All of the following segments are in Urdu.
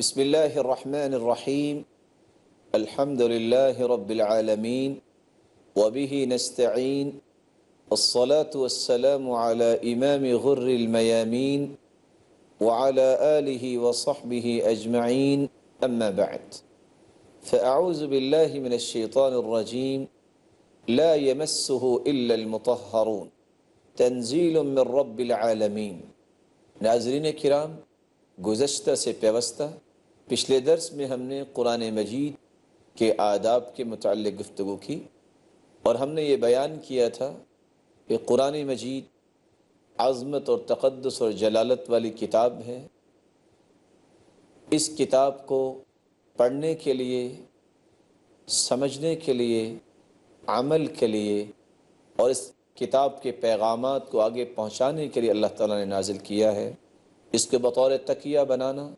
بسم اللہ الرحمن الرحیم الحمد للہ رب العالمین وبہ نستعین والصلاة والسلام على امام غر المیامین وعلى آلہ وصحبہ اجمعین اما بعد فاعوذ باللہ من الشیطان الرجیم لا يمسه الا المطہرون تنزیل من رب العالمین۔ ناظرین کرام، گزشتہ سے پیوستہ پچھلے درس میں ہم نے قرآن مجید کے آداب کے متعلق گفتگو کی اور ہم نے یہ بیان کیا تھا کہ قرآن مجید عظمت اور تقدس اور جلالت والی کتاب ہے۔ اس کتاب کو پڑھنے کے لیے، سمجھنے کے لیے، عمل کے لیے اور اس کتاب کے پیغامات کو آگے پہنچانے کے لیے اللہ تعالیٰ نے نازل کیا ہے۔ اس کے بطور تکیہ بنانا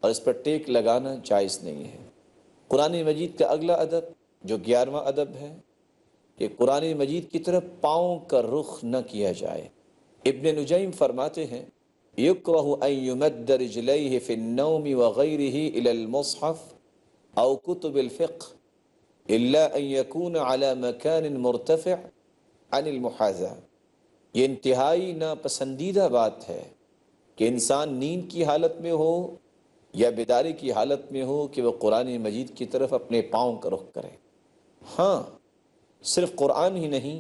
اور اس پر ٹیک لگانا جائز نہیں ہے۔ قرآن مجید کا اگلا ادب جو 11واں ادب ہے کہ قرآن مجید کی طرف پاؤں کا رخ نہ کیا جائے۔ ابن نجیم فرماتے ہیں یکرہ ان یمد رجلیہ فی النوم وغیرہ الی المصحف او کتب الفقہ الا ان یکون علی مکان مرتفع عن المحاذہ۔ یہ انتہائی ناپسندیدہ بات ہے کہ انسان نیند کی حالت میں ہو یا بیداری کی حالت میں ہو کہ وہ قرآن مجید کی طرف اپنے پاؤں کا رخ کرے۔ ہاں، صرف قرآن ہی نہیں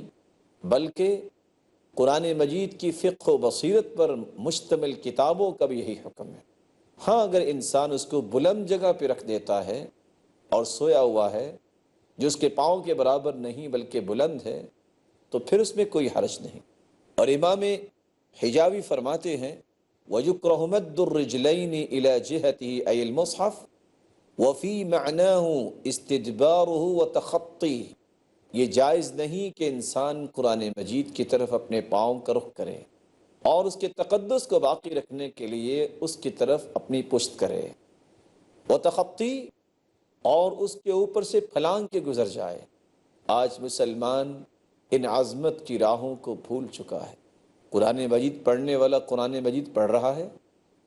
بلکہ قرآن مجید کی فقہ و بصیرت پر مشتمل کتابوں کا بھی یہی حکم ہے۔ ہاں، اگر انسان اس کو بلند جگہ پہ رکھ دیتا ہے اور سویا ہوا ہے جو اس کے پاؤں کے برابر نہیں بلکہ بلند ہے تو پھر اس میں کوئی حرج نہیں۔ اور امام حجاوی فرماتے ہیں وَيُكْرَهُ مَدُّ الرِّجْلَيْنِ إِلَى جِهَتِهِ أي المصحف وَفِي مَعْنَاهُ اسْتِدْبَارُهُ وَتَخَطِّيهُ۔ یہ جائز نہیں کہ انسان قرآن مجید کی طرف اپنے پاؤں کا رخ کرے اور اس کے تقدس کو باقی رکھنے کے لیے اس کی طرف اپنی پشت کرے، وتخطی، اور اس کے اوپر سے پھلانگ کے گزر جائے۔ آج مسلمان ان عظمت کی راہوں کو بھول چکا ہے۔ قرآن مجید پڑھنے والا قرآن مجید پڑھ رہا ہے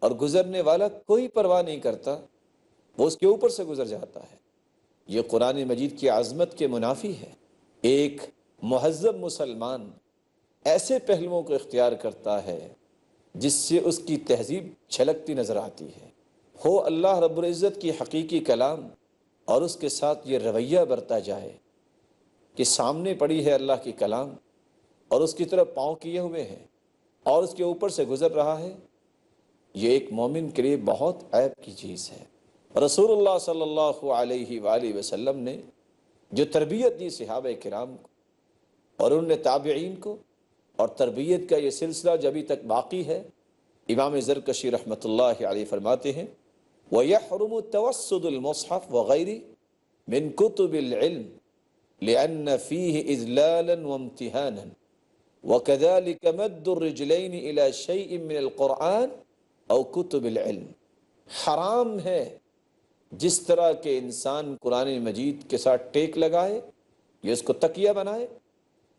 اور گزرنے والا کوئی پرواہ نہیں کرتا، وہ اس کے اوپر سے گزر جاتا ہے۔ یہ قرآن مجید کی عظمت کے منافی ہے۔ ایک مہذب مسلمان ایسے پہلوؤں کو اختیار کرتا ہے جس سے اس کی تہذیب چھلکتی نظر آتی ہے۔ ہو اللہ رب العزت کی حقیقی کلام اور اس کے ساتھ یہ رویہ برتا جائے کہ سامنے پڑی ہے اللہ کی کلام اور اس کی طرف پاؤں کیے ہوئے ہیں اور اس کے اوپر سے گزر رہا ہے، یہ ایک مومن کے لیے بہت عیب کی چیز ہے۔ رسول اللہ صلی اللہ علیہ وآلہ وسلم نے جو تربیت دی صحابہ کرام کو اور انہوں نے تابعین کو، اور تربیت کا یہ سلسلہ جو ابھی تک باقی ہے، امام زرکشی رحمۃ اللہ علیہ فرماتے ہیں وَيَحْرُمُ تَوَسُّدُ الْمُصْحَفِ وَغَيْرِهِ مِنْ كُتُبِ الْعِلْمِ لِأَنَّ فِيهِ إِذْلَالًا وَامْتِهَانًا وَكَذَلِكَ مَدُّ الرِّجْلَيْنِ إِلَى شَيْءٍ مِّنَ الْقُرْآنِ أَوْ كُتُبِ الْعِلْمِ۔ حرام ہے جس طرح کہ انسان قرآن مجید کے ساتھ ٹیک لگائے یا اس کو تکیہ بنائے،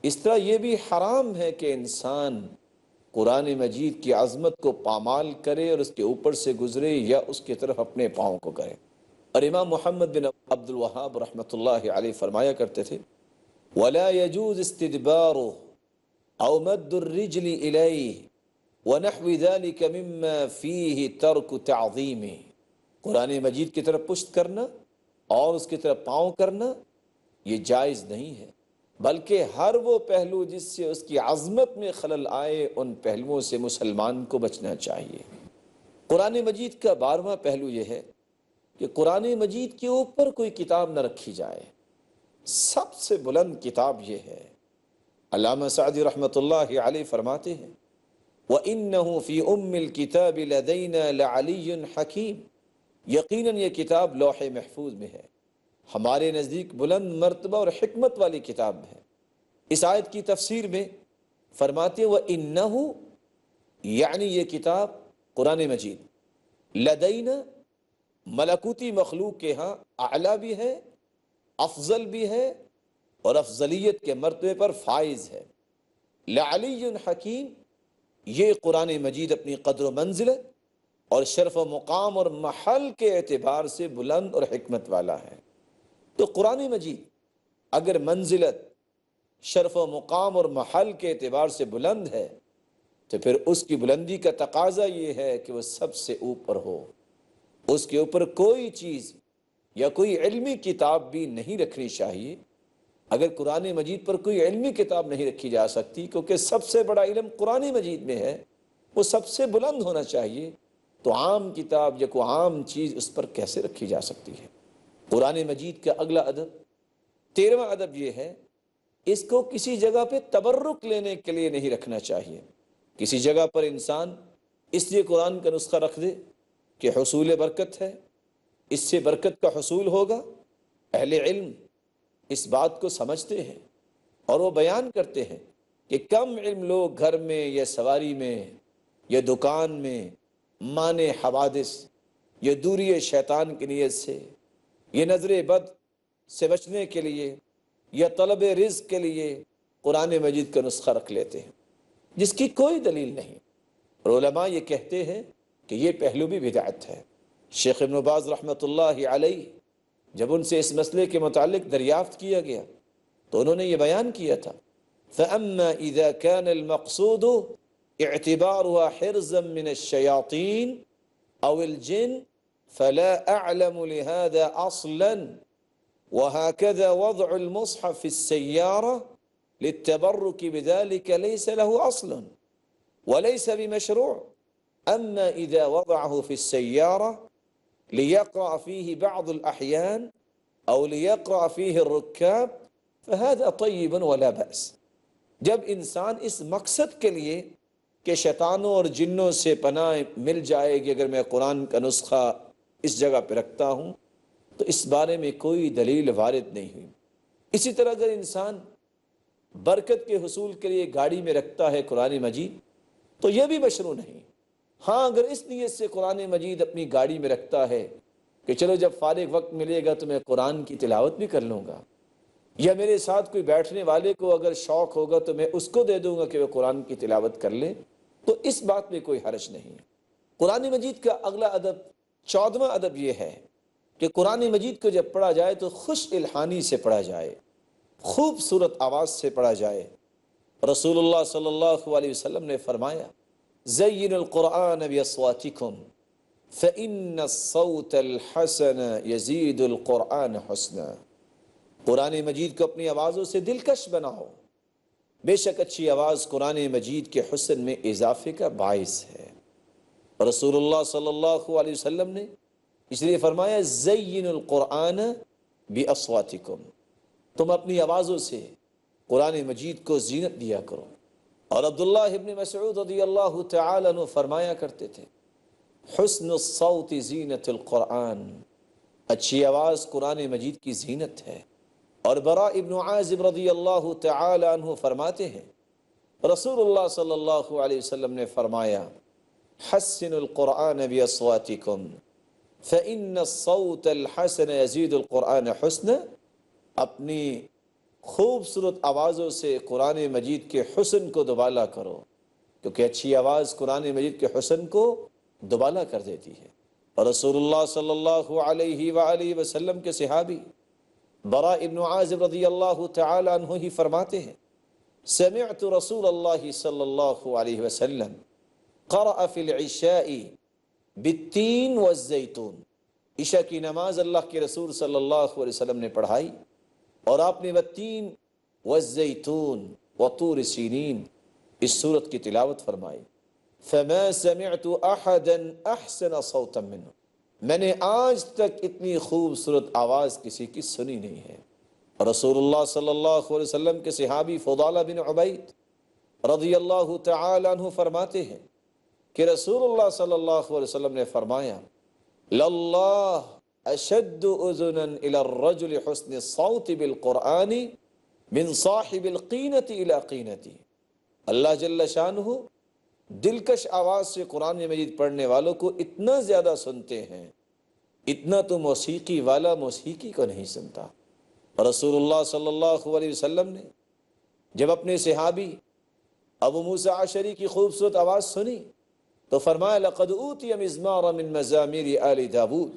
اس طرح یہ بھی حرام ہے کہ انسان قرآن مجید کی عظمت کو پامال کرے اور اس کے اوپر سے گزرے یا اس کی طرف اپنے پاؤں کو کرے۔ اور امام محمد بن عبد الوہاب رحمۃ اللہ علیہ فرمایا کرتے تھے وَلَا يَجُوزُ اسْتِدْبَارُهُ او مد الرجل الیہ ونحو ذلك مما فیہ ترک تعظیم۔ قرآن مجید کی طرف پشت کرنا اور اس کی طرف پاؤں کرنا یہ جائز نہیں ہے، بلکہ ہر وہ پہلو جس سے اس کی عظمت میں خلل آئے ان پہلوؤں سے مسلمان کو بچنا چاہیے۔ قرآن مجید کا 12واں پہلو یہ ہے کہ قرآن مجید کے اوپر کوئی کتاب نہ رکھی جائے۔ سب سے بلند کتاب یہ ہے۔ علامہ سعدی رحمۃ اللہ علیہ فرماتے ہیں وَإِنَّهُ فِي أُمِّ الْكِتَابِ لَدَيْنَا لَعَلِيٌّ حَكِيمٌ، یقیناً یہ کتاب لوح محفوظ میں ہے، ہمارے نزدیک بلند مرتبہ اور حکمت والی کتاب ہے۔ اس آیت کی تفسیر میں فرماتے ہیں وَإِنَّهُ، یعنی یہ کتاب قرآن مجید لدینا، ملکوتی مخلوق کے ہاں اعلیٰ بھی ہے، افضل بھی ہے اور افضلیت کے مرتبے پر فائز ہے۔ لعلی حکیم، یہ قرآن مجید اپنی قدر و منزلت اور شرف و مقام اور محل کے اعتبار سے بلند اور حکمت والا ہے۔ تو قرآن مجید اگر منزلت، شرف و مقام اور محل کے اعتبار سے بلند ہے تو پھر اس کی بلندی کا تقاضا یہ ہے کہ وہ سب سے اوپر ہو، اس کے اوپر کوئی چیز یا کوئی علمی کتاب بھی نہیں رکھنی چاہیے۔ اگر قرآن مجید پر کوئی علمی کتاب نہیں رکھی جا سکتی کیونکہ سب سے بڑا علم قرآن مجید میں ہے، وہ سب سے بلند ہونا چاہیے، تو عام کتاب یا کوئی عام چیز اس پر کیسے رکھی جا سکتی ہے؟ قرآن مجید کا اگلا ادب، 13واں ادب یہ ہے، اس کو کسی جگہ پہ تبرک لینے کے لیے نہیں رکھنا چاہیے۔ کسی جگہ پر انسان اس لیے قرآن کا نسخہ رکھ دے کہ حصول برکت ہے، اس سے برکت کا حصول ہوگا۔ اہل علم اس بات کو سمجھتے ہیں اور وہ بیان کرتے ہیں کہ کم علم لوگ گھر میں یا سواری میں یا دکان میں مانے حوادث یا دوری شیطان کی نیت سے، یہ نظر بد سے بچنے کے لیے یا طلب رزق کے لیے قرآن مجید کا نسخہ رکھ لیتے ہیں جس کی کوئی دلیل نہیں۔ اور علماء یہ کہتے ہیں کہ یہ پہلو بھی بدعت ہے۔ شیخ ابن باز رحمۃ اللہ علیہ جب ان سے اس مسئلے کے متعلق دریافت کیا گیا تو انہوں نے یہ بیان کیا تھا، فَأَمَّا إِذَا كَانَ الْمَقْصُودُ اعْتِبَارُهَا حِرْزًا مِنَ الشَّيَاطِينِ أَوْ الْجِنِّ فَلَا أَعْلَمُ لِهَذَا أَصْلًا وهكذا وضع المصحف في السيارة للتبرك بذلك ليس له أصل وليس بمشروع. أما إذا وضعه في السيارة ليقرأ فيه بعض الأحيان أو ليقرأ فيه الركاب فهذا طيب ولا بأس. جب انسان اس مقصد کے لیے کہ شیطانوں اور جنوں سے پناہ مل جائے گی اگر میں قرآن کا نسخہ اس جگہ پہ رکھتا ہوں، تو اس بارے میں کوئی دلیل وارد نہیں ہوئی۔ اسی طرح اگر انسان برکت کے حصول کے لیے گاڑی میں رکھتا ہے قرآن مجید تو یہ بھی مشروع نہیں۔ ہاں اگر اس نیت سے قرآن مجید اپنی گاڑی میں رکھتا ہے کہ چلو جب فارغ وقت ملے گا تو میں قرآن کی تلاوت بھی کر لوں گا، یا میرے ساتھ کوئی بیٹھنے والے کو اگر شوق ہوگا تو میں اس کو دے دوں گا کہ وہ قرآن کی تلاوت کر لے، تو اس بات میں کوئی حرج نہیں۔ قرآن مجید کا اگلا ادب، 14واں ادب یہ ہے کہ قرآن مجید کو جب پڑھا جائے تو خوش الحانی سے پڑھا جائے، خوبصورت آواز سے پڑھا جائے۔ رسول اللہ صلی اللہ علیہ وسلم نے فرمایا، زین القرآن باصواتکم فإن الصوت الحسن یزید القرآن حسنا۔ قرآن مجید کو اپنی آوازوں سے دلکش بناؤ، بے شک اچھی آواز قرآن مجید کے حسن میں اضافے کا باعث ہے۔ رسول اللہ صلی اللہ علیہ وسلم نے اس لیے فرمایا، زین القرآن باصواتکم، تم اپنی آوازوں سے قرآن مجید کو زینت دیا کرو۔ اور عبداللہ ابن مسعود رضی اللہ تعالی عنہ فرمایا کرتے تھے، حسن الصوت زینت القرآن، اچھی آواز قرآن مجید کی زینت ہے۔ اور براء ابن عازب رضی اللہ تعالی عنہ فرماتے ہیں، رسول اللہ صلی اللہ علیہ وسلم نے فرمایا، حسن القرآن باصواتکم فإن الصوت الحسن یزید القرآن حسنا، اپنی خوبصورت آوازوں سے قرآن مجید کے حسن کو دوبالا کرو، کیونکہ اچھی آواز قرآن مجید کے حسن کو دوبالا کر دیتی ہے۔ اور رسول اللہ صلی اللہ علیہ وآلہ وسلم کے صحابی براء ابن عازب رضی اللہ تعالی عنہ ہی فرماتے ہیں، سمعت رسول اللہ صلی اللہ علیہ وسلم قرأ فی العشاء بالتین والزیتون، عشاء کی نماز اللہ کے رسول صلی اللہ علیہ وسلم نے پڑھائی اور آپ نے والتین والزیتون وطور سینین اس سورت کی تلاوت فرمائی، فما سمعت احدا احسن صوتا منه، میں نے آج تک اتنی خوبصورت آواز کسی کی سنی نہیں ہے۔ رسول اللہ صلی اللہ علیہ وسلم کے صحابی فضالہ بن عبید رضی اللہ تعالی عنہ فرماتے ہیں کہ رسول اللہ صلی اللہ علیہ وسلم نے فرمایا، للہ اشد اذنا الى الرجل حسن الصوت بالقرآن من صاحب القینۃ الى قینتی، اللہ جل شانہ دلکش آواز سے قرآن مجید پڑھنے والوں کو اتنا زیادہ سنتے ہیں، اتنا تو موسیقی والا موسیقی کو نہیں سنتا۔ رسول اللہ صلی اللہ علیہ وسلم نے جب اپنے صحابی ابو موسیٰ اشعری کی خوبصورت آواز سنی تو فرمایا لقد اوتی مزمارا من مزامیر آل داود،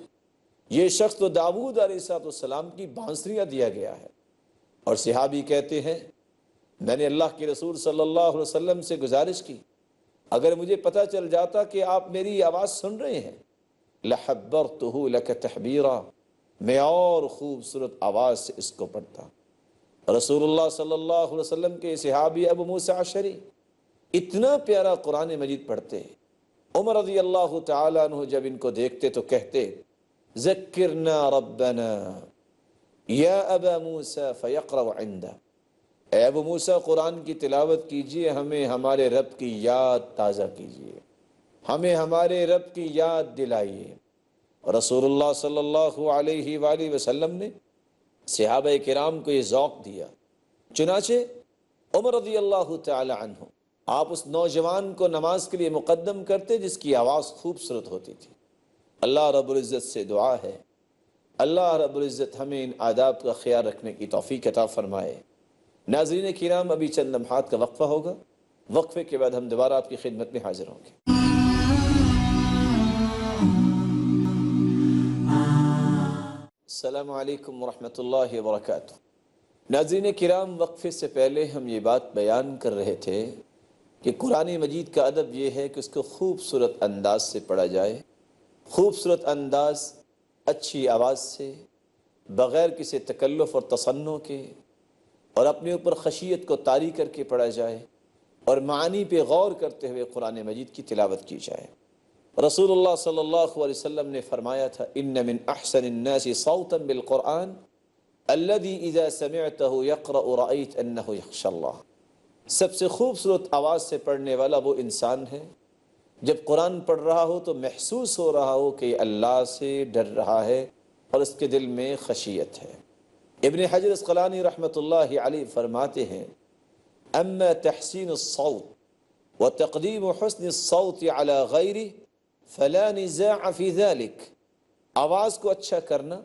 یہ شخص تو داود علیہ السلام کی بانسریاں دیا گیا ہے۔ اور صحابی کہتے ہیں میں نے اللہ کے رسول صلی اللہ علیہ وسلم سے گزارش کی اگر مجھے پتہ چل جاتا کہ آپ میری آواز سن رہے ہیں لحبرتہ لک تحبیرا، میں اور خوبصورت آواز سے اس کو پڑھتا۔ رسول اللہ صلی اللہ علیہ وسلم کے صحابی ابو موسیٰ اشعری اتنا پیارا قرآن مجید پڑھتے، عمر رضی اللہ تعالیٰ عنہ جب ان کو دیکھتے تو کہتے ذکرنا ربنا یا ابا موسیٰ فیقرأ عندہ، اے ابو موسیٰ قرآن کی تلاوت کیجئے، ہمیں ہمارے رب کی یاد تازہ کیجئے، ہمیں ہمارے رب کی یاد دلائیے۔ رسول اللہ صلی اللہ علیہ وآلہ وسلم نے صحابہ کرام کو یہ ذوق دیا، چنانچہ عمر رضی اللہ تعالی عنہ آپ اس نوجوان کو نماز کے لیے مقدم کرتے جس کی آواز خوبصورت ہوتی تھی۔ اللہ رب العزت سے دعا ہے اللہ رب العزت ہمیں ان آداب کا خیال رکھنے کی توفیق عطا فرمائے۔ ناظرین کرام، ابھی چند لمحات کا وقفہ ہوگا، وقفے کے بعد ہم دوبارہ آپ کی خدمت میں حاضر ہوں گے۔ السلام علیکم ورحمۃ اللہ وبرکاتہ۔ ناظرین کرام، وقفے سے پہلے ہم یہ بات بیان کر رہے تھے کہ قرآن مجید کا ادب یہ ہے کہ اس کو خوبصورت انداز سے پڑھا جائے، خوبصورت انداز، اچھی آواز سے، بغیر کسی تکلف اور تصنع کے، اور اپنے اوپر خشیت کو طاری کر کے پڑھا جائے، اور معانی پہ غور کرتے ہوئے قرآن مجید کی تلاوت کی جائے۔ رسول اللہ صلی اللہ علیہ وسلم نے فرمایا تھا ان من احسن الناس صوتا بالقرآن الذي اذا سمعته يقرأ رأيت انه يخشى اللہ، سب سے خوبصورت آواز سے پڑھنے والا وہ انسان ہے جب قرآن پڑھ رہا ہو تو محسوس ہو رہا ہو کہ اللہ سے ڈر رہا ہے اور اس کے دل میں خشیت ہے۔ ابن حجر اسقلانی رحمۃ اللہ علیہ فرماتے ہیں اما تحسین الصوت وتقدیم حسن الصوت على غیرہ فلا نزاع فی ذلک، آواز کو اچھا کرنا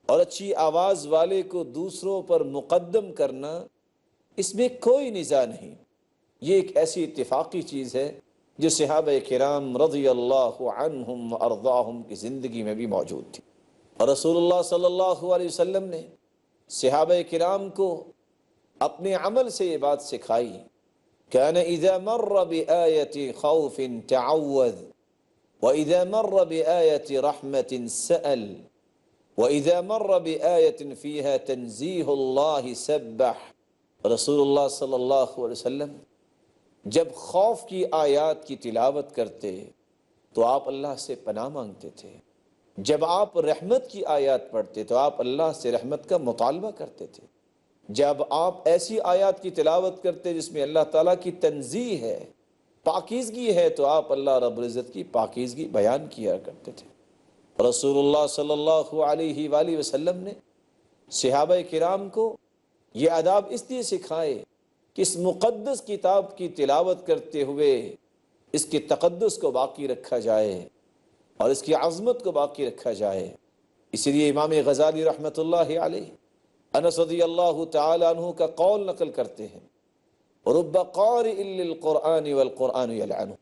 اور اچھی آواز والے کو دوسروں پر مقدم کرنا، اس میں کوئی نزاع نہیں، یہ ایک ایسی اتفاقی چیز ہے جو صحابہ کرام رضی اللہ عنہم وارضاہم کی زندگی میں بھی موجود تھی۔ اور رسول اللہ صلی اللہ علیہ وسلم نے صحابہ کرام کو اپنے عمل سے یہ بات سکھائی، کان اذا مر بآیۃ خوف تعوذ وَإِذَا مَرَّ بِآيَةِ رَحْمَةٍ سَأَلَ وَإِذَا مَرَّ بِآيَةٍ فِيهَا تَنزِيهُ اللَّهِ سَبَّحَ۔ رسول اللہ صلی اللہ علیہ وسلم جب خوف کی آیات کی تلاوت کرتے تو آپ اللہ سے پناہ مانگتے تھے، جب آپ رحمت کی آیات پڑھتے تو آپ اللہ سے رحمت کا مطالبہ کرتے تھے، جب آپ ایسی آیات کی تلاوت کرتے جس میں اللہ تعالیٰ کی تنزیہ ہے، پاکیزگی ہے، تو آپ اللہ رب العزت کی پاکیزگی بیان کیا کرتے تھے۔ رسول اللہ صلی اللہ علیہ وآلہ وسلم نے صحابہ کرام کو یہ آداب اس لیے سکھائے کہ اس مقدس کتاب کی تلاوت کرتے ہوئے اس کے تقدس کو باقی رکھا جائے اور اس کی عظمت کو باقی رکھا جائے۔ اسی لیے امام غزالی رحمۃ اللہ علیہ انس رضی اللہ تعالی عنہ کا قول نقل کرتے ہیں رب قارئ للقرآن والقرآن یلعنہ،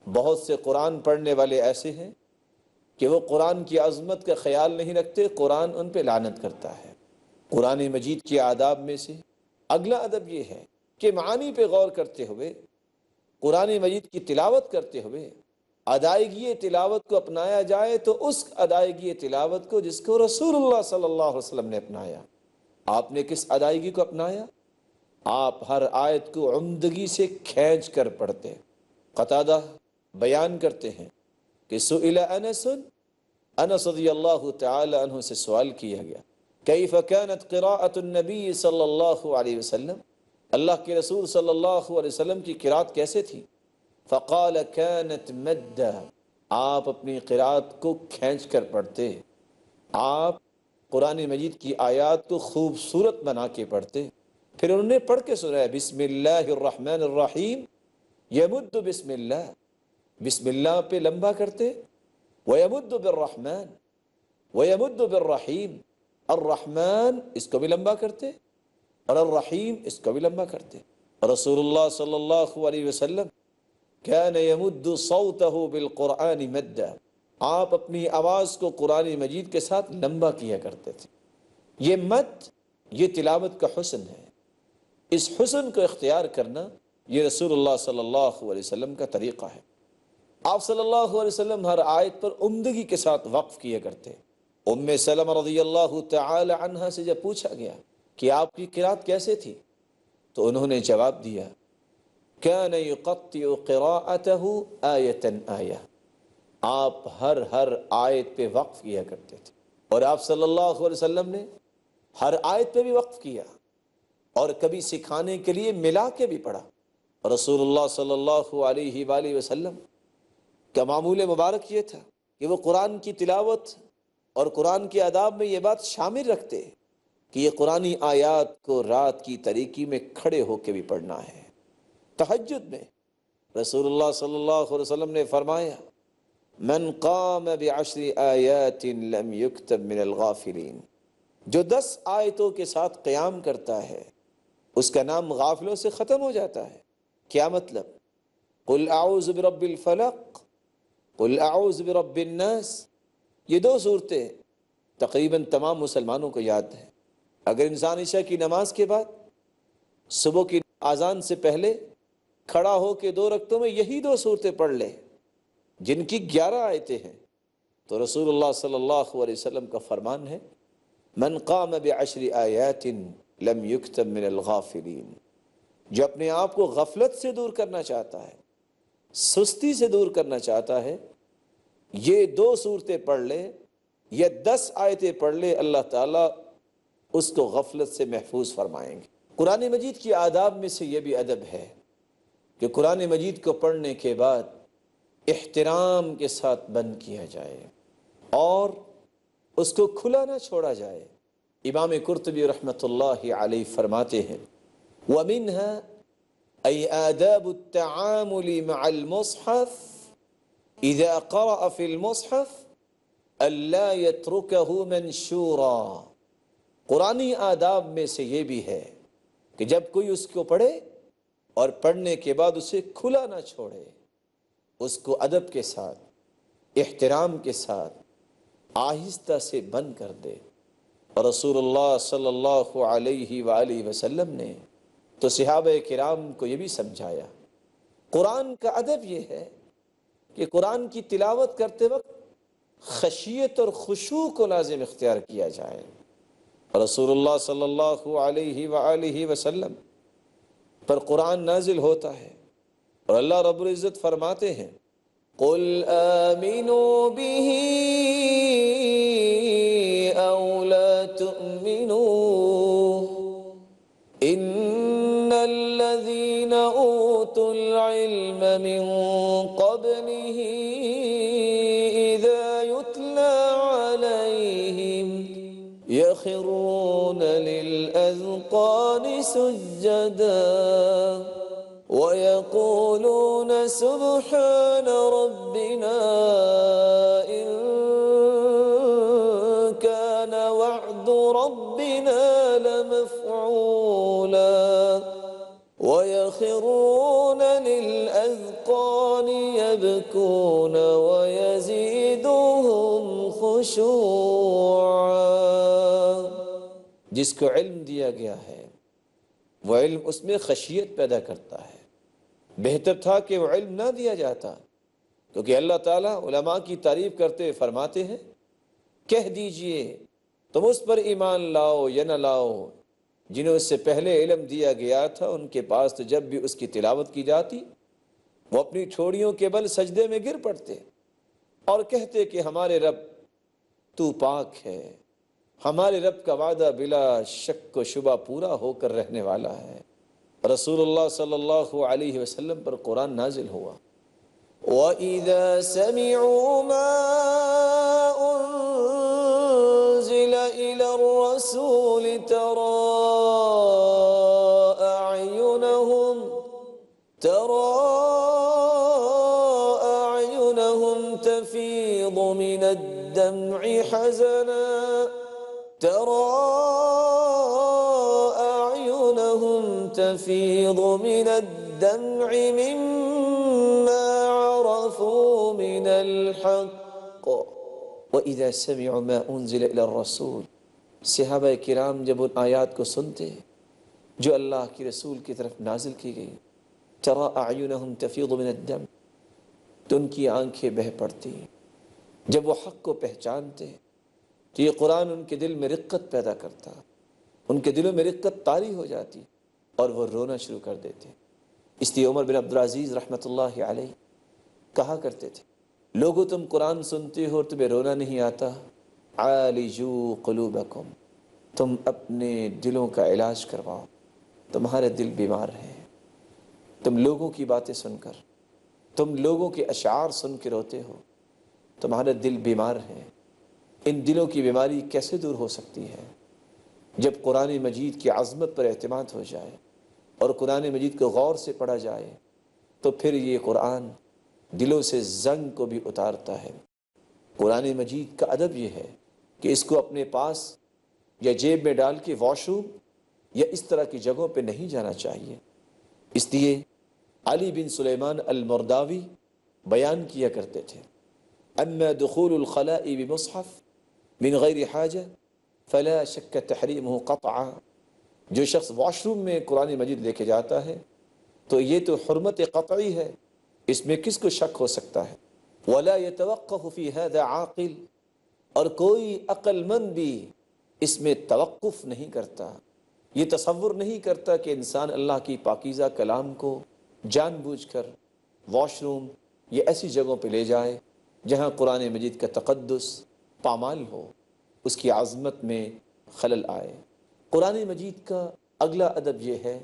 بہت سے قرآن پڑھنے والے ایسے ہیں کہ وہ قرآن کی عظمت کا خیال نہیں رکھتے، قرآن ان پہ لعنت کرتا ہے۔ قرآن مجید کے آداب میں سے اگلا ادب یہ ہے کہ معانی پہ غور کرتے ہوئے، قرآن مجید کی تلاوت کرتے ہوئے ادائیگی تلاوت کو اپنایا جائے، تو اس ادائیگی تلاوت کو جس کو رسول اللہ صلی اللہ علیہ وسلم نے اپنایا۔ آپ نے کس ادائیگی کو اپنایا؟ آپ ہر آیت کو عمدگی سے کھینچ کر پڑھتے۔ قتادہ بیان کرتے ہیں کہ سئل انس، انس رضی اللہ تعالی عنہ سے سوال کیا گیا کیف کانت قراءۃ النبی صلی اللہ علیہ وسلم، اللہ کے رسول صلی اللہ علیہ وسلم کی قراءت کیسے تھی؟ فقال كانت مدا، آپ اپنی قراءت کو کھینچ کر پڑھتے، آپ قرآن مجید کی آیات کو خوبصورت بنا کے پڑھتے۔ پھر انہوں نے پڑھ کے سنایا بسم اللہ الرحمن الرحیم، یمد بسم اللہ، بسم اللہ پہ لمبا کرتے، ویمد بالرحمن ویمد بالرحیم، الرحمن اس کو بھی لمبا کرتے اور الرحیم اس کو بھی لمبا کرتے۔ رسول اللہ صلی اللہ علیہ وسلم كان يمد صوته بالقرآن مدا، آپ اپنی آواز کو قرآن مجید کے ساتھ لمبا کیا کرتے تھے۔ یہ مد، یہ تلاوت کا حسن ہے۔ اس حسن کو اختیار کرنا یہ رسول اللہ صلی اللہ علیہ وسلم کا طریقہ ہے۔ آپ صلی اللہ علیہ وسلم ہر آیت پر عمدگی کے ساتھ وقف کیا کرتے۔ ام سلمہ رضی اللہ تعالی عنہا سے جب پوچھا گیا کہ آپ کی قرات کیسے تھی تو انہوں نے جواب دیا، كان يقطع قراءته آیة آیة، آپ ہر آیت پہ وقف کیا کرتے تھے، اور آپ صلی اللہ علیہ وسلم نے ہر آیت پہ بھی وقف کیا، اور کبھی سکھانے کے لیے ملا کے بھی پڑھا۔ رسول اللہ صلی اللہ علیہ وآلہ وسلم کا معمول مبارک یہ تھا کہ وہ قرآن کی تلاوت اور قرآن کے آداب میں یہ بات شامل رکھتے کہ یہ قرآنی آیات کو رات کی تاریکی میں کھڑے ہو کے بھی پڑھنا ہے۔ تہجد میں رسول اللہ صلی اللہ علیہ وسلم نے فرمایا، من قام بعشر آیات لم یکتب من الغافلین، جو 10 آیتوں کے ساتھ قیام کرتا ہے اس کا نام غافلوں سے ختم ہو جاتا ہے۔ کیا مطلب؟ قل اعوذ برب الفلق، قل اعوذ برب الناس، یہ 2 صورتیں تقریباً تمام مسلمانوں کو یاد ہیں۔ اگر انسان عشاء کی نماز کے بعد صبح کی اذان سے پہلے کھڑا ہو کے 2 رکعتوں میں یہی 2 صورتیں پڑھ لے جن کی 11 آیتیں ہیں، تو رسول اللہ صلی اللہ علیہ وسلم کا فرمان ہے، من قام بعشر آیات لم یکتب من الغافلین، جو اپنے آپ کو غفلت سے دور کرنا چاہتا ہے، سستی سے دور کرنا چاہتا ہے، یہ 2 صورتیں پڑھ لے یا 10 آیتیں پڑھ لے، اللہ تعالیٰ اس کو غفلت سے محفوظ فرمائیں گے۔ قرآن مجید کی آداب میں سے یہ بھی ادب ہے کہ قرآن مجید کو پڑھنے کے بعد احترام کے ساتھ بند کیا جائے اور اس کو کھلا نہ چھوڑا جائے۔ امام قرطبی رحمۃ اللہ علیہ فرماتے ہیں، وَمِنْهَا أي آداب التعامل مع المصحف إذا قرأ في المصحف ألا يتركه منشورا، قرآنی آداب میں سے یہ بھی ہے کہ جب کوئی اس کو پڑھے اور پڑھنے کے بعد اسے کھلا نہ چھوڑے، اس کو ادب کے ساتھ، احترام کے ساتھ آہستہ سے بند کر دے۔ اور رسول اللہ صلی اللہ علیہ وآلہ وسلم نے تو صحابہ کرام کو یہ بھی سمجھایا۔ قرآن کا ادب یہ ہے کہ قرآن کی تلاوت کرتے وقت خشیت اور خشوع کو لازم اختیار کیا جائے۔ رسول اللہ صلی اللہ علیہ وآلہ وسلم پر قرآن نازل ہوتا ہے اور اللہ رب العزت فرماتے ہیں، قُلْ آمِنُوا بِهِ أَوْ لَا تُؤْمِنُوا إِنَّ الَّذِينَ أُوتُوا الْعِلْمَ مِنْ قَبْلِهِ إِذَا يُتْلَى عَلَيْهِمْ يَخِرُّونَ لِلْأَذْقَانِ سُجَّدًا وَيَقُولُونَ سُبْحَانَ رَبِّنَا إِن كَانَ وَعْدُ رَبِّنَا لَمَفْعُولًا وَيَخِرُّونَ لِلْأَذْقَانِ يَبْكُونَ وَيَزِيدُهُمْ خُشُوعًا۔ جس کو علم دیا گیا ہے وہ علم اس میں خشیت پیدا کرتا ہے۔ بہتر تھا کہ وہ علم نہ دیا جاتا، کیونکہ اللہ تعالیٰ علماء کی تعریف کرتے فرماتے ہیں، کہہ دیجئے تم اس پر ایمان لاؤ یا نہ لاؤ جنہیں اس سے پہلے علم دیا گیا تھا، ان کے پاس تو جب بھی اس کی تلاوت کی جاتی وہ اپنی ٹھوڑیوں کے بل سجدے میں گر پڑتے اور کہتے کہ ہمارے رب تو پاک ہے، ہمارے رب کا وعدہ بلا شک و شبہ پورا ہو کر رہنے والا ہے۔ رسول اللہ صلی اللہ علیہ وسلم پر قرآن نازل ہوا، وَإِذَا سَمِعُوا مَا أُنزِلَ إِلَى الرَّسُولِ تَرَى أَعْيُنَهُمْ تَفِيضُ مِنَ الدَّمْعِ حَزَنًا تَفِيضُ مِنَ الدَّمْعِ مِمَّا عرفوا من الحق وإذا سمعوا ما أنزل إلى الرسول. صحابہ کرام جب ان آیات کو سنتے جو اللہ کی رسول کی طرف نازل کی گئی، ترى أعينهم تفيض من الدم، تو ان کی آنکھیں بہہ پڑتی. جب وہ حق کو پہچانتے تو یہ قرآن ان کے دل میں رقت پیدا کرتا، ان کے دلوں میں رقت طاری ہو جاتی اور وہ رونا شروع کر دیتے. اس لیے عمر بن عبدالعزیز رحمۃ اللہ علیہ کہا کرتے تھے، لوگو تم قرآن سنتے ہو اور تمہیں رونا نہیں آتا، عالجو قلوبکم، تم اپنے دلوں کا علاج کرواؤ، تمہارے دل بیمار ہیں. تم لوگوں کی باتیں سن کر، تم لوگوں کے اشعار سن کے روتے ہو، تمہارے دل بیمار ہیں. ان دلوں کی بیماری کیسے دور ہو سکتی ہے؟ جب قرآن مجید کی عظمت پر اعتماد ہو جائے اور قرآن مجید کو غور سے پڑھا جائے تو پھر یہ قرآن دلوں سے زنگ کو بھی اتارتا ہے. قرآن مجید کا ادب یہ ہے کہ اس کو اپنے پاس یا جیب میں ڈال کے واش روم یا اس طرح کی جگہوں پہ نہیں جانا چاہیے. اس لیے علی بن سلیمان المرداوی بیان کیا کرتے تھے، اما دخول الخلاء بمصحف من غیر حاجہ فلا شک تحریمہ قطعا. جو شخص واش روم میں قرآن مجید لے کے جاتا ہے تو یہ تو حرمت قطعی ہے، اس میں کس کو شک ہو سکتا ہے. ولا يتوقف في هذا عاقل، اور کوئی عقل مند بھی اس میں توقف نہیں کرتا، یہ تصور نہیں کرتا کہ انسان اللہ کی پاکیزہ کلام کو جان بوجھ کر واش روم یا ایسی جگہوں پہ لے جائے جہاں قرآن مجید کا تقدس پامال ہو، اس کی عظمت میں خلل آئے. قرآن مجید کا اگلا ادب یہ ہے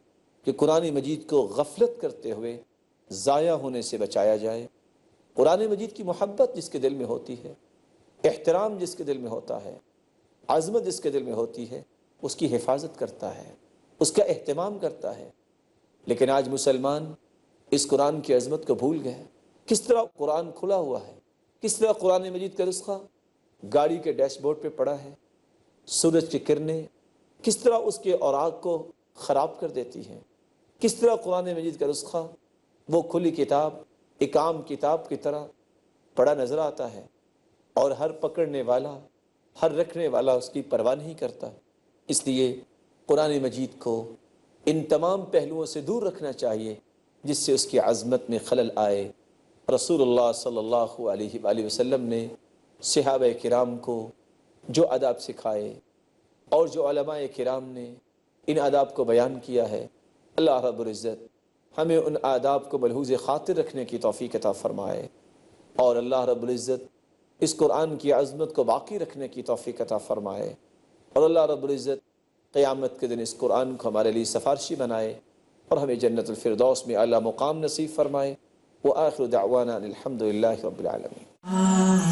کہ قرآن مجید کو غفلت کرتے ہوئے ضائع ہونے سے بچایا جائے. قرآن مجید کی محبت جس کے دل میں ہوتی ہے، احترام جس کے دل میں ہوتا ہے، عظمت جس کے دل میں ہوتی ہے، اس کی حفاظت کرتا ہے، اس کا اہتمام کرتا ہے. لیکن آج مسلمان اس قرآن کی عظمت کو بھول گئے. کس طرح قرآن کھلا ہوا ہے، کس طرح قرآن مجید کا نسخہ گاڑی کے ڈیش بورڈ پہ پڑا ہے. سورج کی کرنیں کس طرح اس کے اوراق کو خراب کر دیتی ہیں. کس طرح قرآن مجید کا نسخہ وہ کھلی کتاب، ایک عام کتاب کی طرح پڑا نظر آتا ہے اور ہر پکڑنے والا، ہر رکھنے والا اس کی پرواہ نہیں کرتا. اس لیے قرآن مجید کو ان تمام پہلوؤں سے دور رکھنا چاہیے جس سے اس کی عظمت میں خلل آئے. رسول اللہ صلی اللہ علیہ وآلہ وسلم نے صحابہ کرام کو جو آداب سکھائے اور جو علماء کرام نے ان آداب کو بیان کیا ہے، اللہ رب العزت ہمیں ان آداب کو ملحوظ خاطر رکھنے کی توفیق عطا فرمائے، اور اللہ رب العزت اس قرآن کی عظمت کو باقی رکھنے کی توفیق عطا فرمائے، اور اللہ رب العزت قیامت کے دن اس قرآن کو ہمارے لیے سفارشی بنائے اور ہمیں جنت الفردوس میں اعلیٰ مقام نصیب فرمائے. وآخر دعوانا الحمد للہ رب العالمین.